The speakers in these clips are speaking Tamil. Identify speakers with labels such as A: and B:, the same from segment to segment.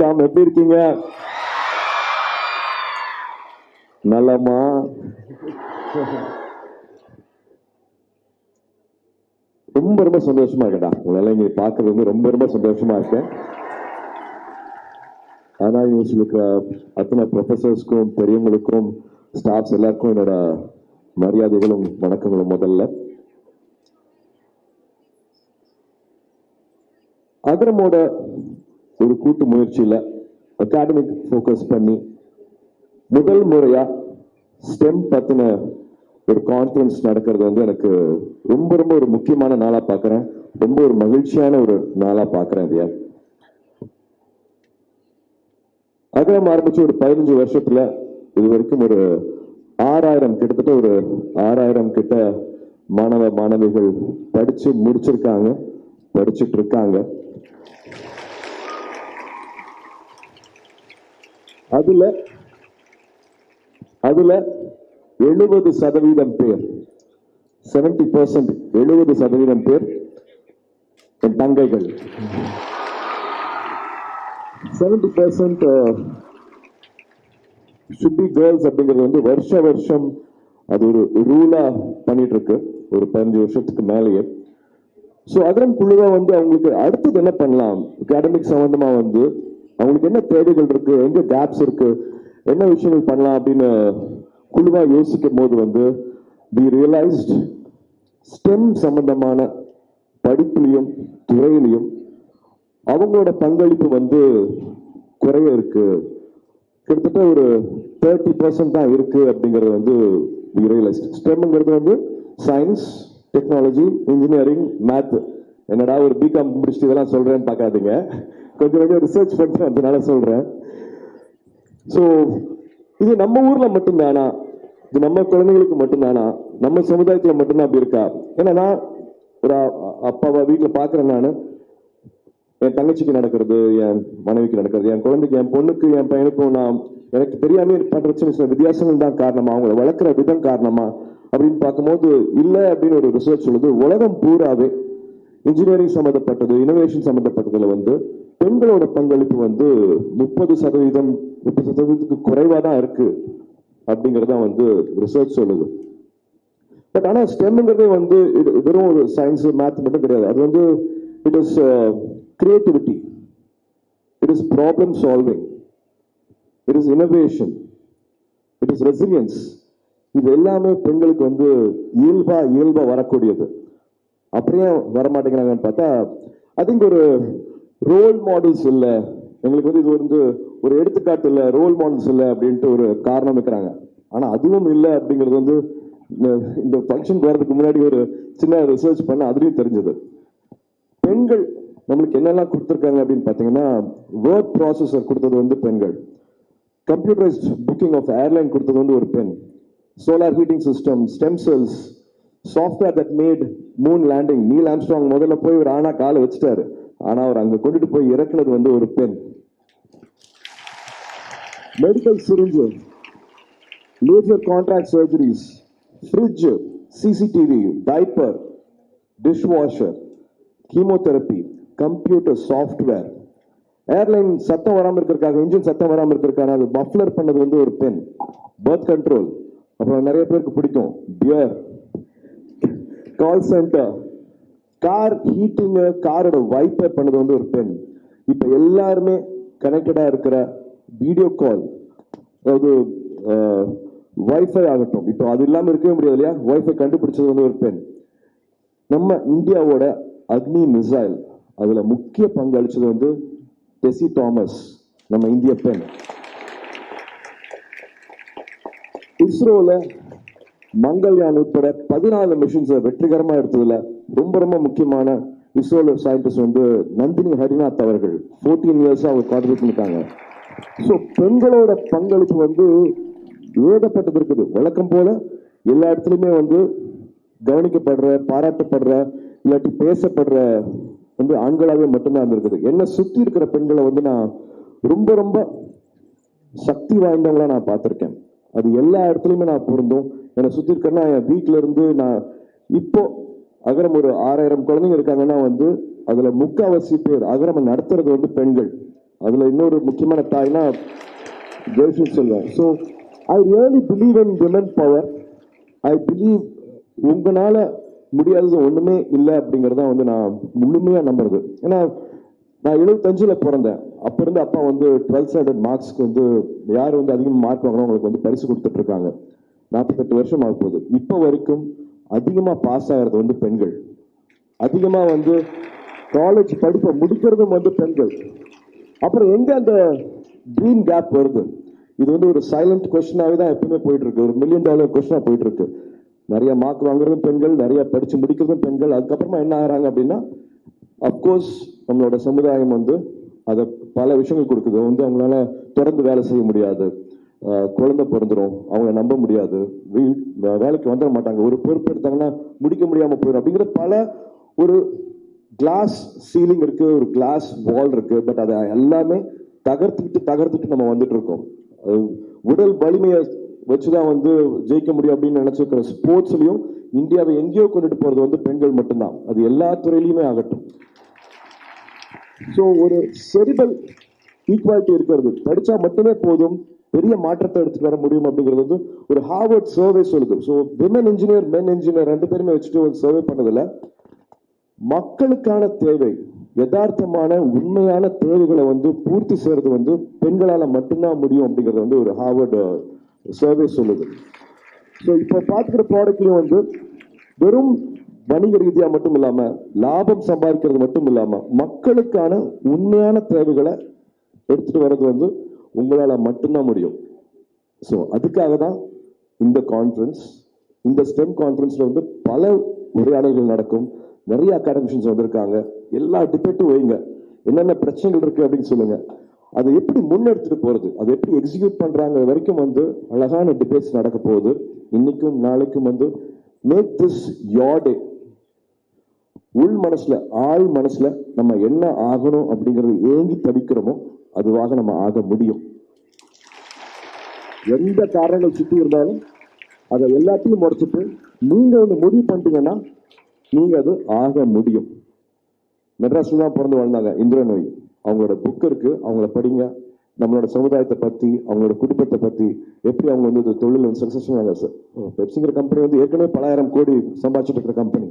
A: வணக்கம், எப்படி இருக்கீங்க? நலமா? ரொம்ப ரொம்ப சந்தோஷமா இருக்கேன். உங்களால இங்க பாக்குறது வந்து ரொம்ப ரொம்ப சந்தோஷமா இருக்கேன். ஆனா இருக்கிற அத்தனை ப்ரொஃபசர்ஸ்க்கும், பெரியவங்களுக்கும், ஸ்டாஃப்ஸ் எல்லாருக்கும் என்னோட மரியாதைகளும் வணக்கங்களும். முதல்ல அகரமோட ஒரு கூட்டு முயற்சியில அகாடமிக் ஃபோக்கஸ் பண்ணி முதல் முறையா ஸ்டெம் பத்தின ஒரு கான்ஃபரன்ஸ் நடக்கிறது வந்து எனக்கு ரொம்ப ரொம்ப ஒரு முக்கியமான நாளா பாக்குறேன். ரொம்ப ஒரு மகிழ்ச்சியான ஒரு நாளா பாக்குறேன். இல்லையா, அகரம் ஆரம்பிச்சு ஒரு 15 வருஷத்துல இது வரைக்கும் ஒரு 6000 கிட்டத்தட்ட ஒரு 6000 கிட்ட மாணவ மாணவிகள் படிச்சு முடிச்சிருக்காங்க, படிச்சுட்டு இருக்காங்க. அதுல 70% பேர் 70% 70% பேர் என் தங்கைகள். 70% should be girls அப்படிங்கிறது வந்து வருஷம் அது ஒரு ரூலா பண்ணிட்டு இருக்கு ஒரு 15 வருஷத்துக்கு மேலேயே. ஸோ அகரம் குழுவா வந்து அவங்களுக்கு அடுத்தது என்ன பண்ணலாம், அகாடமிக் சம்பந்தமா வந்து அவங்களுக்கு என்ன தேவைகள் இருக்கு, எங்க கேப்ஸ் இருக்கு, என்ன விஷயங்கள் பண்ணலாம் அப்படின்னு குழுவா யோசிக்கும் போது வந்து we realized ஸ்டெம் சம்பந்தமான படிப்புலையும் துறையிலையும் அவங்களோட பங்களிப்பு வந்து குறைய இருக்கு. கிட்டத்தட்ட ஒரு 30% தான் இருக்கு அப்படிங்கிறது வந்து we realized. ஸ்டெம்ங்கிறது வந்து சயின்ஸ், டெக்னாலஜி, இன்ஜினியரிங், மேத். என்னடா ஒரு பிகாம் முடிச்சுட்டு இதெல்லாம் சொல்றேன்னு பார்க்காதீங்க, கொஞ்சம் ரிசர்ச் பண்ணிட்டு அதனால சொல்றேன். ஸோ இது நம்ம ஊர்ல மட்டும்தானா, இது நம்ம குழந்தைகளுக்கு மட்டும்தானா, நம்ம சமுதாயத்துல மட்டும்தான் அப்படி இருக்கா? ஏன்னா நான் ஒரு அப்பாவை வீட்டில் பார்க்குறேன். நான் என் தங்கச்சிக்கு நடக்கிறது, என் மனைவிக்கு நடக்கிறது, என் குழந்தைக்கு, என் பொண்ணுக்கு, என் பையனுக்கும் நான் எனக்கு தெரியாம பண்ற சின்ன வித்தியாசங்கள் தான் காரணமா, அவங்களை வளர்க்குற விதம் காரணமா அப்படின்னு பார்க்கும்போது இல்லை அப்படின்னு ஒரு ரிசர்ச் சொல்லுது. உலகம் பூராவே இன்ஜினியரிங் சம்மந்தப்பட்டது, இனோவேஷன் சம்மந்தப்பட்டதுல வந்து பெண்களோட பங்களிப்பு வந்து 30% குறைவா தான் இருக்கு அப்படிங்கறத வந்து ரிசர்ச் சொல்லுது. பட் ஆனா ஸ்டெம்ங்கிறதே வந்து வெறும் ஒரு சயின்ஸ் மேத் மட்டும் கிடையாது. அது வந்து it is creativity, it is problem solving, it is innovation, it is resilience. இது எல்லாமே பெண்களுக்கு வந்து இயல்பா வரக்கூடியது. அப்படியே வரமாட்டேங்கிறாங்கன்னு பார்த்தா ஐ திங்க் ஒரு ரோல் மாடல்ஸ் இல்லை எங்களுக்கு வந்து, இது வந்து ஒரு எடுத்துக்காட்டு இல்லை, ரோல் மாடல்ஸ் இல்லை அப்படின்ட்டு ஒரு காரணம் வைக்கிறாங்க. ஆனா அதுவும் இல்லை அப்படிங்கிறது வந்து இந்த ஃபங்க்ஷன் போறதுக்கு முன்னாடி ஒரு சின்ன ரிசர்ச் பண்ண அதுலயும் தெரிஞ்சது. பெண்கள் நம்மளுக்கு என்னெல்லாம் கொடுத்துருக்காங்க அப்படின்னு பார்த்தீங்கன்னா, வேர்ட் ப்ராசஸர் கொடுத்தது வந்து பெண்கள், கம்ப்யூட்டரைஸ்ட் புக்கிங் ஆஃப் ஏர்லைன் கொடுத்தது வந்து ஒரு பெண், solar heating system, stem cells, software that made moon landing. Neil Armstrong முதல்ல போய் ஒரு ஆனா காலை வச்சுட்டாரு, ஆனா அவர் அங்க கொண்டுட்டு போய் இறக்குனது வந்து ஒரு பெண். Medical syringe, laser contract surgeries, fridge, CCTV, diaper, dish washer, chemotherapy, computer software, airline சத்தம் வராமல் இருக்கிறதுக்காக, இன்ஜின் சத்தம் வராமல் இருக்கிறதுக்கான அது மஃப்ளர் பண்ணது வந்து ஒரு பெண், பர்த் கண்ட்ரோல், அப்புறம் நிறைய பேருக்கு பிடிக்கும் pier, call centre, car heating, காரோட வைப்பர் பண்ணது வந்து ஒரு பெண். இப்ப எல்லாருமே கனெக்டடா இருக்கிற வீடியோ கால், அதாவது வைஃபை ஆகட்டும், இப்போ அது இல்லாம இருக்கவே முடியாது இல்லையா, வைஃபை கண்டுபிடிச்சது வந்து ஒரு பெண். நம்ம இந்தியாவோட அக்னி மிசைல், அதுல முக்கிய பங்கு அளிச்சது வந்து டெசி தாமஸ், நம்ம இந்திய பெண். இஸ்ரோல மங்கள்யான் உட்பட 14 மிஷன்ஸ் வெற்றிகரமா எடுத்ததுல ரொம்ப ரொம்ப முக்கியமான இஸ்ரோல சயின்டிஸ்ட் வந்து நந்தினி ஹரிநாத் அவர்கள் 14 இயர்ஸ் அவங்க கான்ட்ரிபியூட் பண்ணிருக்காங்க. ஸோ பெண்களோட பங்களிப்பு வந்து ஏகப்பட்டது இருக்குது. வழக்கம் போல எல்லா இடத்துலையுமே வந்து கவனிக்கப்படுற, பாராட்டப்படுற, இல்லாட்டி பேசப்படுற வந்து ஆண்களாகவே மட்டும்தான் இருந்திருக்குது. என்ன சுத்தி இருக்கிற பெண்களை வந்து நான் ரொம்ப ரொம்ப சக்தி வாய்ந்தவங்களா நான் பார்த்திருக்கேன். அது எல்லா இடத்துலையுமே நான் பொருந்தும். என்னை சுத்தி இருக்கிறேன்னா என் வீட்டுல இருந்து நான் இப்போ அகரம் ஒரு 6000 குழந்தைங்க இருக்காங்கன்னா வந்து அதுல முக்காவாசி பேர் அகரம் நடத்துறது வந்து பெண்கள். அதுல இன்னொரு முக்கியமான தாய்னா ஜெயஸ்ரீ சொல்லுவேன். So I really believe in women power. I believe உங்களால முடியாதது ஒண்ணுமே இல்லை அப்படிங்கறத வந்து நான் முழுமையா நம்புறது. ஏன்னா நான் 75ல பிறந்தேன். அப்ப இருந்து அப்பா வந்து 12th ஸ்டாண்டர்ட் மார்க்ஸ்க்கு வந்து யார் வந்து அதிகமாக மார்க் வாங்கணும் அவங்களுக்கு வந்து பரிசு கொடுத்துட்டு இருக்காங்க. 48 வருஷம் ஆக போகுது. இப்போ வரைக்கும் அதிகமா பாஸ் ஆகிறது வந்து பெண்கள், அதிகமா வந்து காலேஜ் படிப்பை முடிக்கிறதும் வந்து பெண்கள். அப்புறம் எங்க அந்த ட்ரீம் கேப் வருது? இது வந்து ஒரு சைலண்ட் கொஸ்டினாவே தான் எப்பவுமே போயிட்டு இருக்கு. ஒரு $1 மில்லியன் கொஸ்டினா போயிட்டு இருக்கு. நிறைய மார்க் வாங்குறதும் பெண்கள், நிறைய படிச்சு முடிக்கிறதும் பெண்கள். அதுக்கப்புறமா என்ன ஆகிறாங்க அப்படின்னா, அப்கோர்ஸ் நம்மளோட சமுதாயம் வந்து அதை பல விஷயங்கள் கொடுக்குது. வந்து அவங்களால தொடர்ந்து வேலை செய்ய முடியாது, குழந்தை பிறந்துடும், அவங்கள நம்ப முடியாது, வேலைக்கு வந்துட மாட்டாங்க, ஒரு பொறுப்பு எடுத்தாங்கன்னா முடிக்க முடியாம போயிடும் அப்படிங்கிற பல ஒரு கிளாஸ் சீலிங் இருக்கு, ஒரு கிளாஸ் வால் இருக்கு. பட் அதை எல்லாமே தகர்த்துட்டு நம்ம வந்துட்டு இருக்கோம். உடல் வலிமையை வச்சுதான் வந்து ஜெயிக்க முடியும் அப்படின்னு நினைச்சிருக்கிற ஸ்போர்ட்ஸ்லயும் இந்தியாவை எங்கேயோ கொண்டுட்டு போறது வந்து பெண்கள் மட்டும்தான். அது எல்லா துறையிலுமே ஆகட்டும். ஸோ ஒரு செரிபல் ஈக்குவாலிட்டி இருக்கிறது, படிச்சா மட்டுமே போதும் பெரிய மாற்றத்தை எடுத்துட்டு வர முடியும் அப்படிங்கிறது வந்து ஒரு ஹார்வர்ட் சர்வே சொல்லுது. ஸோ விமன் இன்ஜினியர் மென் இன்ஜினியர் ரெண்டு பேருமே வச்சுட்டு ஒரு சர்வே பண்ணதில்ல. மக்களுக்கான தேவை, யதார்த்தமான உண்மையான தேவைகளை வந்து பூர்த்தி செய்யறது வந்து பெண்களால மட்டும்தான் முடியும் அப்படிங்கிறது வந்து ஒரு ஹார்வர்ட் சர்வே சொல்லுது. ஸோ இப்போ பார்த்துக்கிற ப்ராடக்ட்லையும் வந்து வெறும் வணிக ரீதியா மட்டும் இல்லாம, லாபம் சம்பாதிக்கிறது மட்டும் இல்லாம, மக்களுக்கான உண்மையான தேவைகளை எடுத்துட்டு வர்றது வந்து உங்களால மட்டும்தான் முடியும். ஸோ அதுக்காக தான் இந்த கான்ஃபரன்ஸ், இந்த ஸ்டெம் கான்ஃபரன்ஸ்ல வந்து பல உரையாடல்கள் நடக்கும். நிறைய அகாடமிஷியன்ஸ் வந்திருக்காங்க. எல்லா டிபேட்டும் வைங்க, என்னென்ன பிரச்சனைகள் இருக்கு அப்படின்னு சொல்லுங்க. அதை எப்படி முன்னெடுத்துட்டு போறது, அதை எப்படி எக்ஸிக்யூட் பண்றாங்க வரைக்கும் வந்து அழகான டிபேட்ஸ் நடக்க போகுது. இன்னைக்கும் நாளைக்கும் வந்து மேக் திஸ் யோர் டே. உள் மனசுல, ஆள் மனசுல நம்ம என்ன ஆகணும் அப்படிங்கிறது ஏங்கி தவிக்கிறோமோ அதுவாக நம்ம ஆக முடியும். எந்த காரணங்கள் சுற்றி இருந்தாலும் அதை எல்லாத்தையும் முறைச்சிட்டு நீங்க ஒன்று முடிவு பண்ணிட்டீங்கன்னா நீங்க அது ஆக முடியும். மெட்ராஸ்ல தான் பிறந்து வாழ்ந்தாங்க இந்திர நோய். அவங்களோட புக் இருக்கு, அவங்கள படிங்க. நம்மளோட சமுதாயத்தை பத்தி, அவங்களோட குடும்பத்தை பத்தி, எப்படி அவங்க வந்து தொழில் சக்சஸ்ஃபுல்லாக. பெப்சிங்கிற கம்பெனி வந்து ஏற்கனவே பல ஆயிரம் கோடி சம்பாதிச்சுட்டு இருக்கிற கம்பெனி.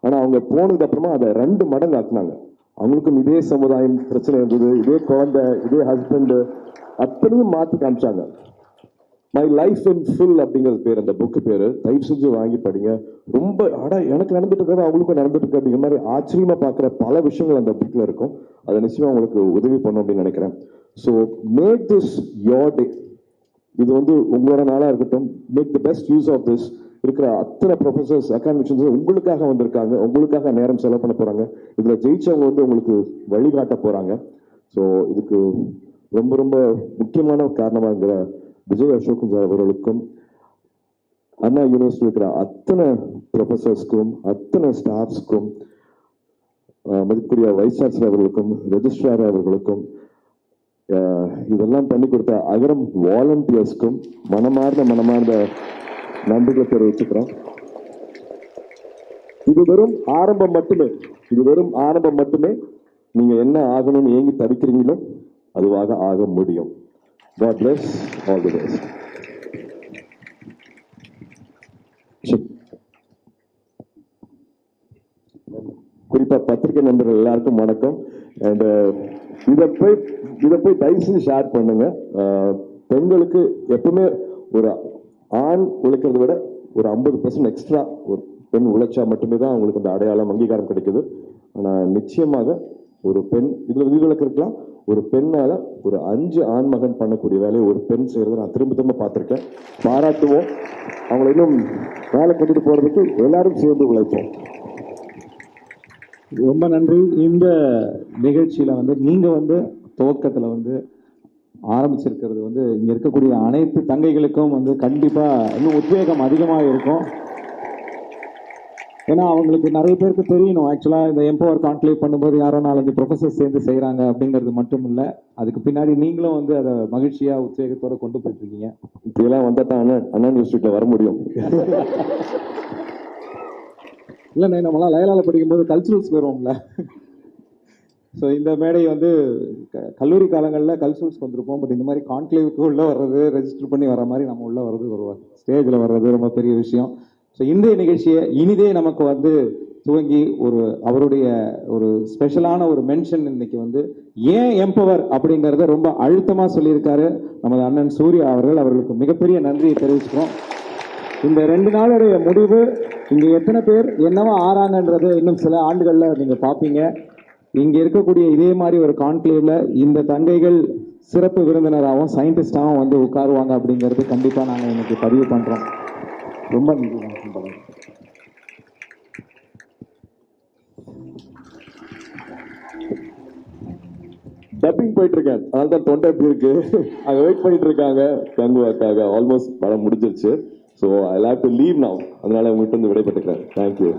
A: ஆனா அவங்க போனதுக்கு அப்புறமா அதை 2 மடங்கு ஆக்குனாங்க. அவங்களுக்கும் இதே சமுதாயம் பிரச்சனை இருந்தது, இதே குழந்தை, இதே ஹஸ்பண்ட், அத்தனையும் மாற்றி காமிச்சாங்க. மை லைஃப் இன் ஃபுல் அப்படிங்கிறது பேர் அந்த புக்கு பேரு. தயவு செஞ்சு வாங்கி படிங்க. ரொம்ப எனக்கு நடந்துட்டு இருக்கிறது அவங்களுக்கும் நடந்துட்டு இருக்கு அப்படிங்கிற மாதிரி ஆச்சரியமா பார்க்குற பல விஷயங்கள் அந்த புக்ல இருக்கும். அதை நிச்சயமா உங்களுக்கு உதவி பண்ணும் அப்படின்னு நினைக்கிறேன். So make this your day. இது வந்து உங்களோட நாளா இருக்கட்டும். Make the best use of this. இருக்கிற அத்தனை ப்ரொஃபசர்ஸ், அகாடமிஷியன்ஸ் உங்களுக்காக வந்திருக்காங்க, உங்களுக்காக நேரம் செலவு பண்ண போறாங்க. இதுல ஜெயிச்சவங்க வந்து உங்களுக்கு வழிகாட்ட போறாங்க. ஸோ இதுக்கு ரொம்ப ரொம்ப முக்கியமான காரணமா இருக்கிற விஜய் அசோக் அவர்களுக்கும், அண்ணா யூனிவர்சிட்டி இருக்கிற அத்தனை ப்ரொஃபசர்ஸ்க்கும், அத்தனை ஸ்டாஃப்ஸ்க்கும், மதிப்புக்குரிய வைஸ் சான்சலர் அவர்களுக்கும், ரெஜிஸ்ட்ரார் அவர்களுக்கும், இதெல்லாம் பண்ணி கொடுத்த அகரம் வாலண்டியர்ஸ்க்கும் மனமார்ந்த நன்றிகளை தெரிவிச்சுக்கிறோம். இது வெறும் ஆரம்பம் மட்டுமே. இது வெறும் ஆரம்பம் மட்டுமே. நீங்க என்ன ஆகணும்னு ஏங்கி தவிக்கிறீங்களோ அதுவாக ஆக முடியும். God bless, all the best. குறிப்பா பத்திரிகை நண்பர்கள் எல்லாருக்கும் வணக்கம். அண்ட் இதை போய் தயவு செஞ்சு ஷேர் பண்ணுங்க. பெண்களுக்கு எப்பவுமே ஒரு ஆண் உழைக்கிறத விட ஒரு 50% எக்ஸ்ட்ரா ஒரு பெண் உழைச்சா மட்டுமே தான் அவங்களுக்கு அந்த அடையாளம், அங்கீகாரம் கிடைக்குது. ஆனா நிச்சயமாக ஒரு பெண் இதுல விதிவிலக்கு இருக்கலாம். ஒரு பெண்ணால ஒரு 5 ஆண்மகன் பண்ணக்கூடிய வேலையை ஒரு பெண் செய்யறதை நான் திரும்ப பார்த்திருக்கேன். பாராட்டுவோம். அவங்களை இன்னும் வேலை கொண்டுட்டு போறதுக்கு எல்லாரும் சேர்ந்து உழைப்போம்.
B: ரொம்ப நன்றி. இந்த நிகழ்ச்சியில வந்து நீங்க வந்து துவக்கத்துல வந்து ஆரம்பிச்சிருக்கிறது வந்து இங்க இருக்கக்கூடிய அனைத்து தங்கைகளுக்கும் வந்து கண்டிப்பா இன்னும் உத்வேகம் அதிகமாக இருக்கும். ஏன்னா அவங்களுக்கு நிறைய பேருக்கு தெரியணும், ஆக்சுவலா இந்த எம்பவர் கான்க்ளேவ் பண்ணும்போது யாரோ 4-5 ப்ரொஃபசர் சேர்ந்து செய்யறாங்க அப்படிங்கிறது மட்டும் இல்ல, அதுக்கு பின்னாடி நீங்களும் வந்து அதை மகிழ்ச்சியா உத்வேகத்தோட கொண்டு போயிட்டு இருக்கீங்க.
A: இப்படியெல்லாம் வந்தா தான் அண்ணா யூனிவர்சிட்டியில வர முடியும்.
B: இல்லைண்ணே, நம்மளாம் லயலால படிக்கும்போது கல்ச்சுரல்ஸ் வருவோம்ல, ஸோ இந்த மேடை வந்து கல்லூரி காலங்களில் கல்சூல்ஸ்க்கு வந்திருப்போம். பட் இந்த மாதிரி கான்க்ளேவுக்கு உள்ளே வர்றது, ரெஜிஸ்டர் பண்ணி வர மாதிரி நம்ம உள்ளே வர்றது ஒரு ஸ்டேஜில் வர்றது ரொம்ப பெரிய விஷயம். ஸோ இன்றைய நிகழ்ச்சியை இனிதே நமக்கு வந்து துவங்கி அவருடைய ஒரு ஸ்பெஷலான ஒரு மென்ஷன் இன்னைக்கு வந்து ஏன் எம்பவர் அப்படிங்கிறத ரொம்ப அழுத்தமாக சொல்லியிருக்காரு நமது அண்ணன் சூர்யா அவர்கள். அவர்களுக்கு மிகப்பெரிய நன்றியை தெரிவிச்சுக்கிறோம். இந்த 2 நாளுடைய முடிவு இங்கே எத்தனை பேர் என்னவா ஆறாங்கன்றது இன்னும் சில ஆண்டுகளில் நீங்கள் பார்ப்பீங்க. இங்கே இருக்கக்கூடிய இதே மாதிரி ஒரு கான்க்ளேவ்ல இந்த தங்கைகள் சிறப்பு விருந்தினராகவும் சயின்டிஸ்டாகவும் வந்து உட்காருவாங்க அப்படிங்கிறது கண்டிப்பாக நாங்கள் இன்னைக்கு பதிவு பண்ணுறோம். ரொம்ப நன்றி.
A: டப்பிங் போயிட்டு இருக்கேன், அதனால தான் தொண்டை எப்படி இருக்கு. அங்க வெயிட் பண்ணிட்டு இருக்காங்க கங்குவாக்காக. ஆல்மோஸ்ட் படம் முடிஞ்சிருச்சு. So I have to leave now. அதனால உங்ககிட்ட இருந்து விடைபெற்றுக்கிறேன். தேங்க்யூ.